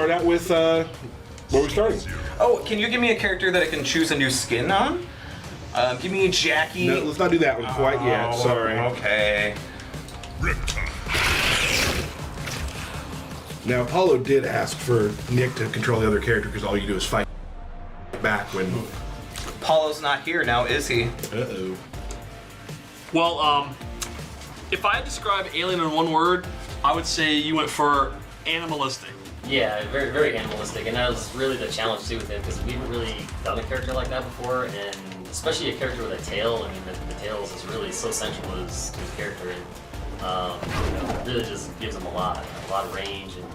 start out with, where are we starting? Oh, can you give me a character that I can choose a new skin on? Give me a Jackie. No, let's not do that one quite yet, sorry. Okay. Now, Apollo did ask for Nick to control the other character because all you do is fight back when... Apollo's not here now, is he? Uh-oh. Well, if I had to describe Alien in one word, I would say you went for animalistic. Yeah, very, very animalistic, and that was really the challenge too with it because we haven't really done a character like that before, and especially a character with a tail. I mean, the tails is really so central to his character, and it really just gives him a lot of range, and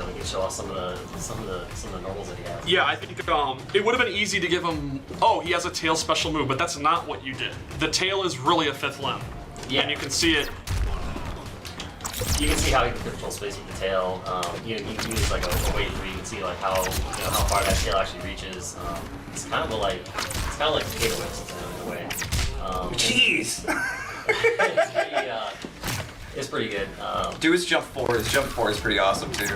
we can show off some of the normals that he has. Yeah, I think it would have been easy to give him. Oh, he has a tail special move, but that's not what you did. The tail is really a fifth limb, and you can see it. You can see how he can control space with the tail. You can use like a wave where you can see like how how far that tail actually reaches. It's kind of like potato whips in a way. Jeez. It's pretty good. Do his jump 4. His jump 4 is pretty awesome too.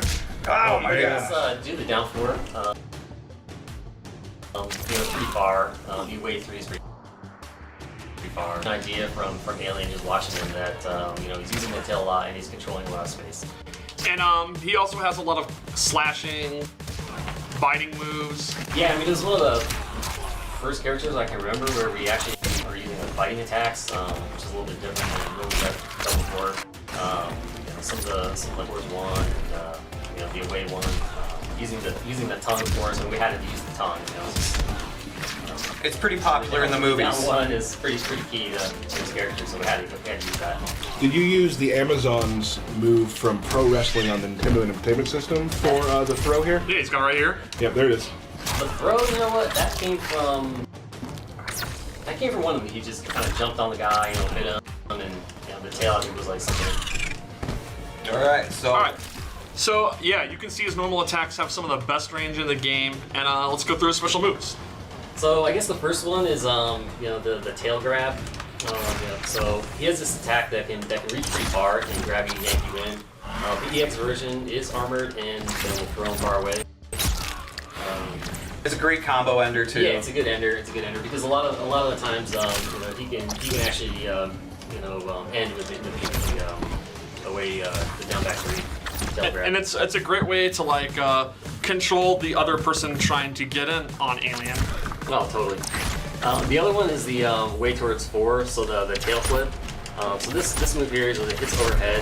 Oh my god. Let's do the down 4. Pretty far. He wave 3 is pretty far. An idea from Alien who's watching him that he's using the tail a lot and he's controlling a lot of space. And he also has a lot of slashing, biting moves. Yeah, I mean, it was one of the first characters I can remember where we actually are using fighting attacks, which is a little bit different than what we've done before. Some of the Wars 1 and the away one, using the tongue for us, and we had to use the tongue. It's pretty popular in the movies. Down 1 is pretty key to his character, so we had to use that. Did you use the Amazon's move from Pro Wrestling on the Nintendo Entertainment System for the throw here? Yeah, he's got it right here. Yep, there it is. The throw, you know what? That came from one of them. He just kind of jumped on the guy, hit him, and the tail I think was like something. All right. So yeah, you can see his normal attacks have some of the best range in the game, and let's go through his special moves. So I guess the first one is the tail grab. So he has this attack that can reach pretty far and grab you and yank you in. The EX version is armored and will throw him far away. It's a great combo ender too. Yeah, it's a good ender. Because a lot of the times he can actually end with the down back 3 tail grab. And it's a great way to like control the other person trying to get in on Alien. Oh, totally. The other one is the way towards 4, so the tail flip. So this move here is when it hits overhead.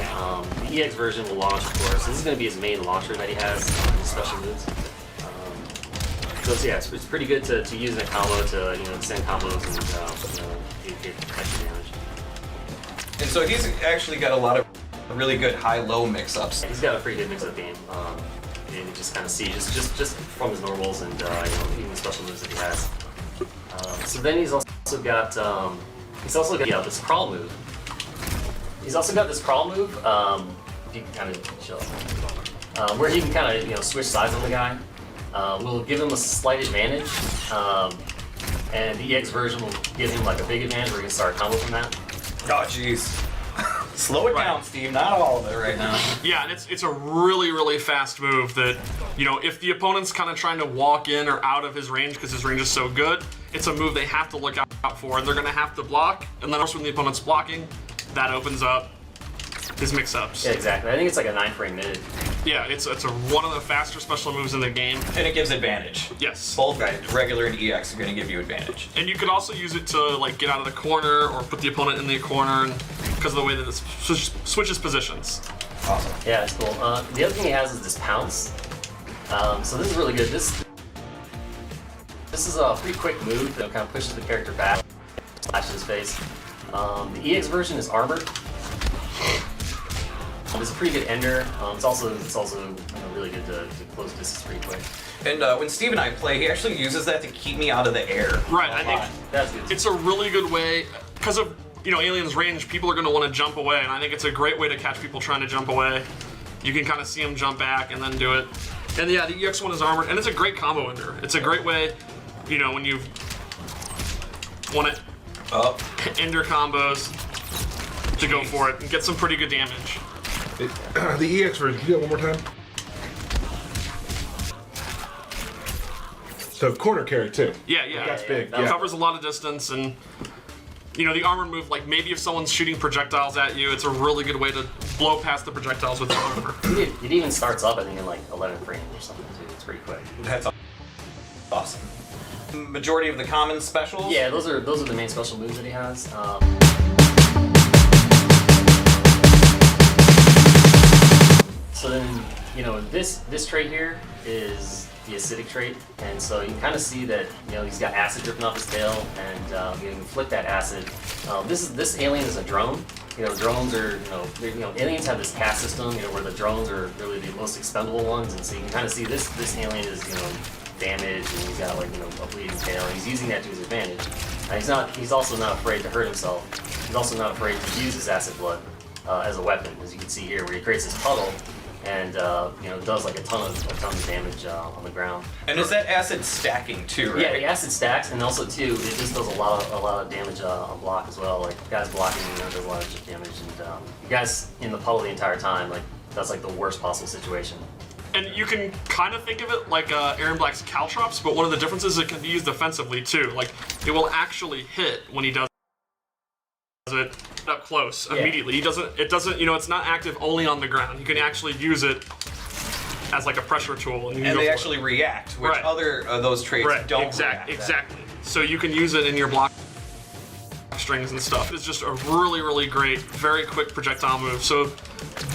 The EX version will launch, of course. This is going to be his main launcher that he has, his special moves. So yeah, it's pretty good to use in a combo to send combos and get extra damage. And so he's actually got a lot of really good high-low mix-ups. He's got a pretty good mix-up game. And you just kind of see just from his normals and even the special moves that he has. So then he's also got this crawl move. He's also got this crawl move. If you can kind of show, where he can kind of switch sides on the guy. Will give him a slight advantage, and the EX version will give him like a big advantage where he can start a combo from that. Oh jeez. Slow it down, Steve. Not all of it right now. Yeah, and it's a really, really fast move that, if the opponent's kind of trying to walk in or out of his range because his range is so good, it's a move they have to look out for, and they're going to have to block, and then also when the opponent's blocking, that opens up his mix-ups. Yeah, exactly. I think it's like a 9-frame mid. Yeah, it's one of the faster special moves in the game. And it gives advantage. Yes. Both regular and EX are going to give you advantage. And you could also use it to like get out of the corner or put the opponent in the corner because of the way that it switches positions. Awesome. Yeah, it's cool. The other thing he has is this pounce. So this is really good. This is a pretty quick move that kind of pushes the character back, slashes his face. The EX version is armored. It's a pretty good ender. It's also really good to close distance pretty quick. And when Steve and I play, he actually uses that to keep me out of the air. Right, I think that's good. It's a really good way because of Alien's range. People are going to want to jump away, and I think it's a great way to catch people trying to jump away. You can kind of see them jump back and then do it. And yeah, the EX one is armored, and it's a great combo ender. It's a great way, when you want to ender combos to go for it and get some pretty good damage. The EX version, can you do that one more time? So corner carry too. Yeah, yeah. That's big. It covers a lot of distance, and you know the armored move. Like maybe if someone's shooting projectiles at you, it's a really good way to blow past the projectiles with the armor. It even starts up, I think, in like 11 frames or something too. It's pretty quick. That's awesome. Majority of the common specials. Yeah, those are the main special moves that he has. So then, you know, this trait here is the acidic trait, and so you can kind of see that, you know, he's got acid dripping off his tail, and you can flick that acid. This alien is a drone. You know, drones are, aliens have this caste system, you know, where the drones are really the most expendable ones, and so you can kind of see this alien is, you know, damaged, and he's got like, you know, a bleeding tail, and he's using that to his advantage. And he's also not afraid to hurt himself. He's also not afraid to use his acid blood as a weapon, as you can see here, where he creates this puddle and does like a ton of damage on the ground. And is that acid stacking too, right? Yeah, the acid stacks, and also too, it just does a lot of damage on block as well. Like guys blocking, you know, does a lot of damage, and you guys in the puddle the entire time, like that's like the worst possible situation. And you can kind of think of it like Aaron Black's Caltrops, but one of the differences is it can be used defensively too. Like it will actually hit when he does it up close immediately. It doesn't, you know, it's not active only on the ground. You can actually use it as like a pressure tool. And they actually react, which other of those traits don't react. Exactly. So you can use it in your block strings and stuff. It's just a really, really great, very quick projectile move. So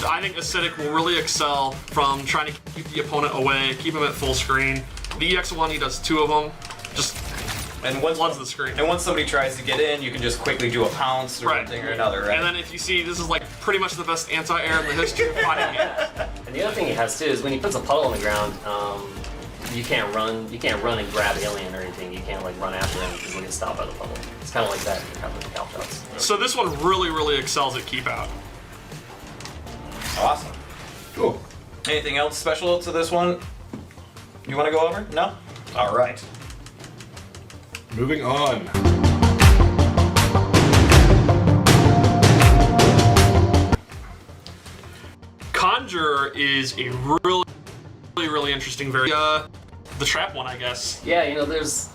I think Acidic will really excel from trying to keep the opponent away, keep him at full screen. The EX1, he does 2 of them. Just one's the screen. And once somebody tries to get in, you can just quickly do a pounce or one thing or another, right? And then if you see, this is like pretty much the best anti-air in the history of fighting games. And the other thing he has too is when he puts a puddle on the ground, you can't run and grab alien or anything. You can't like run after him because he'll get stopped by the puddle. It's kind of like that in the Caltrops. So this one really, really excels at keep out. Awesome. Cool. Anything else special to this one you want to go over? No? All right. Moving on. Conger is a really interesting variant. The trap one, I guess. Yeah, you know, it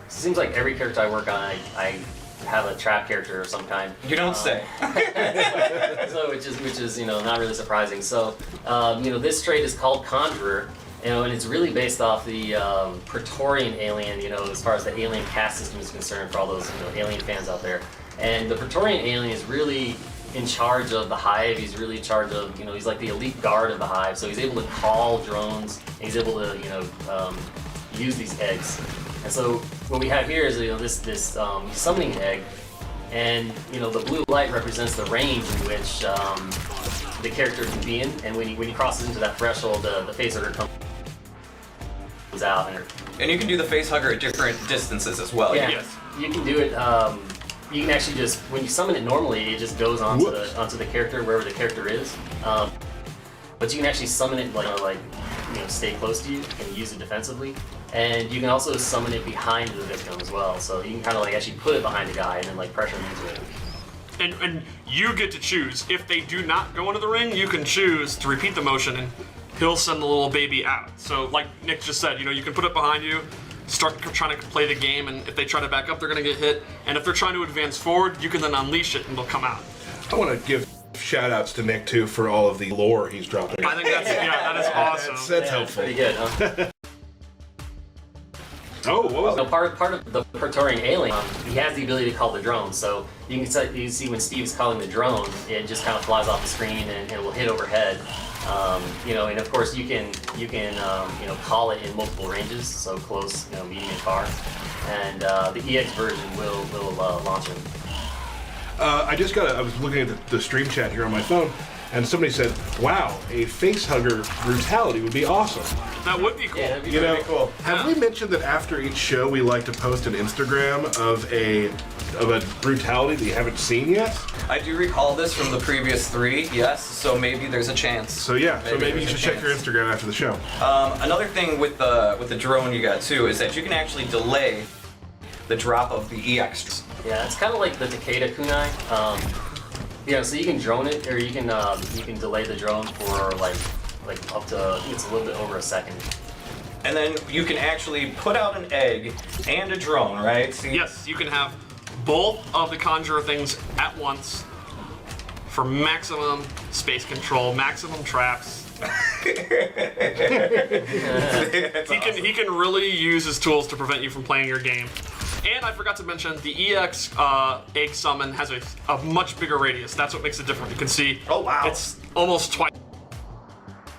seems like every character I work on, I have a trap character of some kind. You don't say. So which is you know, not really surprising. So you know, this trait is called Conjurer. You know, and it's really based off the Praetorian alien, you know, as far as the alien caste system is concerned, for all those, you know, alien fans out there. And the Praetorian alien is really in charge of the hive. He's really in charge of, you know, he's like the elite guard of the hive. So he's able to call drones. And he's able to, you know, use these eggs. And so what we have here is, you know, this summoning egg, and you know, the blue light represents the range in which the character can be in. And when he crosses into that threshold, the facehugger comes out, and you can do the facehugger at different distances as well. Yeah, yes. You can do it. You can actually just, when you summon it normally, it just goes onto the character wherever the character is. But you can actually summon it like stay close to you and use it defensively. And you can also summon it behind the victim as well. So you can kind of like actually put it behind the guy and then like pressure him into it. And you get to choose. If they do not go into the ring, you can choose to repeat the motion, and he'll send the little baby out. So like Nick just said, you know, you can put it behind you, start trying to play the game, and if they try to back up, they're going to get hit. And if they're trying to advance forward, you can then unleash it and they'll come out. I want to give shout outs to Nick too for all of the lore he's dropping. I think that is awesome. That's helpful. Pretty good, huh? Oh, what was it? Part of the Praetorian alien, he has the ability to call the drone. So you can see when Steve's calling the drone, it just kind of flies off the screen and will hit overhead. You know, and of course you can call it in multiple ranges, so close, you know, medium, and far. And the EX version will launch him. I was looking at the stream chat here on my phone, and somebody said, "Wow, a facehugger brutality would be awesome." That would be cool. Yeah, that'd be pretty cool. Have we mentioned that after each show we like to post an Instagram of a brutality that you haven't seen yet? I do recall this from the previous 3, yes. So maybe there's a chance. So yeah, maybe you should check your Instagram after the show. Another thing with the drone you got too is that you can actually delay the drop of the EX. Yeah, it's kind of like the Takeda kunai. Yeah, so you can drone it, or you can delay the drone for like up to, I think it's a little bit over a second. and then you can actually put out an egg and a drone, right? So Yes, you can have both of the Conger things at once for maximum space control, maximum traps. He can really use his tools to prevent you from playing your game. And I forgot to mention, the EX egg summon has a much bigger radius. That's what makes it different. You can see, Oh, wow. it's almost twice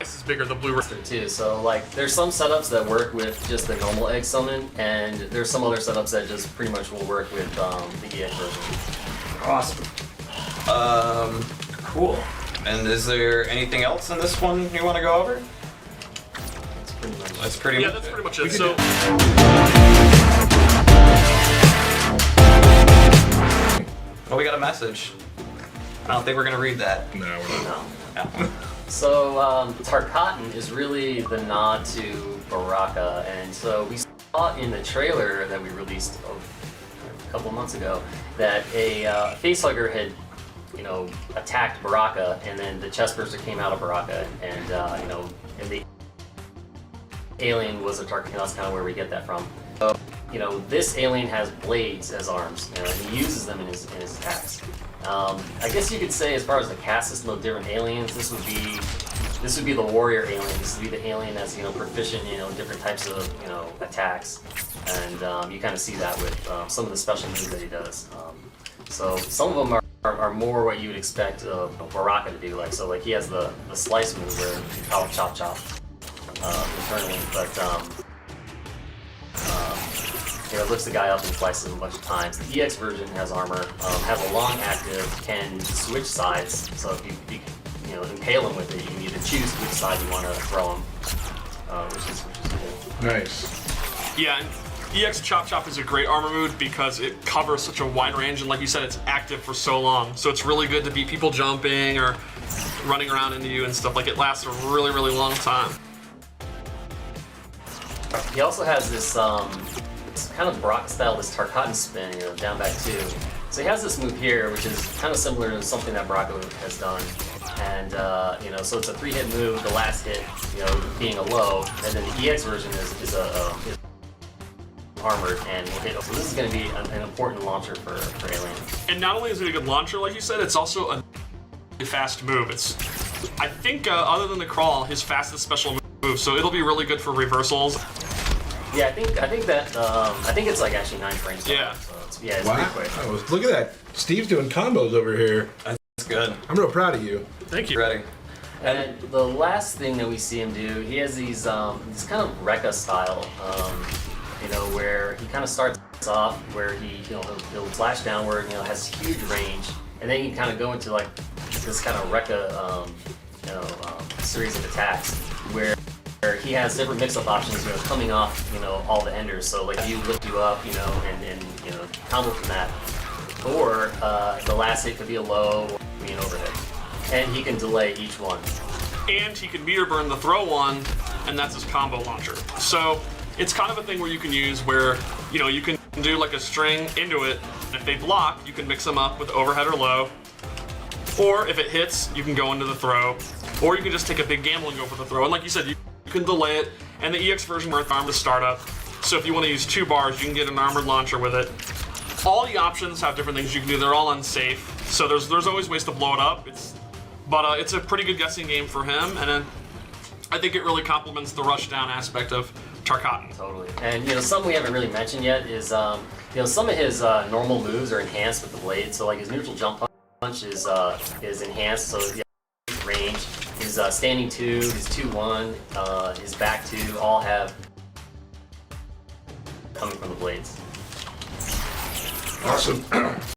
as bigger, the blue radius. Too. So like, there's some setups that work with just the normal egg summon, and there's some other setups that just pretty much will work with the EX version. Awesome. Cool. And is there anything else in this one you want to go over? That's pretty much. That's pretty Yeah, much that's it. pretty much We it. can So, Oh, we got a message. I don't think we're gonna read that. No, we're not. No. No. So Tarkatan is really the nod to Baraka, and so we saw in the trailer that we released a couple months ago that a facehugger had, attacked Baraka, and then the chest burster came out of Baraka, and and the alien was a Tarkatan. That's kind of where we get that from. So, this alien has blades as arms, and he uses them in his attacks. I guess you could say, as far as the cast system of different aliens, this would be the warrior alien. This would be the alien that's proficient, different types of attacks, and you kind of see that with some of the special moves that he does. So some of them are more what you would expect Baraka to do. Like he has the slice move where you call it chop chop internally, but lifts the guy up and slices him a bunch of times. The EX version has armor, has a long active, can switch sides. So if you impale him with it, you can either choose which side you want to throw him, which is cool. Nice. yeah, and EX Chop Chop is a great armor move because it covers such a wide range, and like you said, it's active for so long. So it's really good to beat people jumping or running around into you and stuff. Like, it lasts a really, really long time. He also has this kind of Baraka style, this Tarkatan spin, down back two. So he has this move here, which is kind of similar to something that Baraka has done. And, so it's a 3-hit move, the last hit, being a low, and then the EX version is armored and will hit. So this is going to be an important launcher for Alien. And not only is it a good launcher, like you said, it's also a really fast move. I think, other than the crawl, his fastest special move, so it'll be really good for reversals. Yeah, I think it's like actually 9 frames. Yeah. So it's Wow. pretty quick. Look at that. Steve's doing combos over here. That's good. I'm real proud of you. Thank you. Ready. And the last thing that we see him do, he has these this kind of Rekka style, where he kind of starts off where he'll flash downward, has huge range, and then he can kind of go into like this kind of Rekka, series of attacks where he has different mix-up options, coming off, all the enders. So like you lift you up, and combo from that, or the last hit could be a low or be an overhead, and he can delay each one. And he can meter burn the throw one, and that's his combo launcher. So it's kind of a thing where you can use where, you can do like a string into it, and if they block, you can mix them up with overhead or low. Or if it hits, you can go into the throw. Or you can just take a big gamble and go for the throw. And like you said, you can delay it, and the EX version works armed to startup. So if you want to use 2 bars, you can get an armored launcher with it. All the options have different things you can do. They're all unsafe. So there's always ways to blow it up. But it's a pretty good guessing game for him, and then I think it really complements the rush down aspect of Tarkatan. Totally. And some we haven't really mentioned yet is some of his normal moves are enhanced with the blade. So like his neutral jump punch is enhanced, so range. His standing 2, his 2-1, his back 2 all have coming from the blades. Awesome.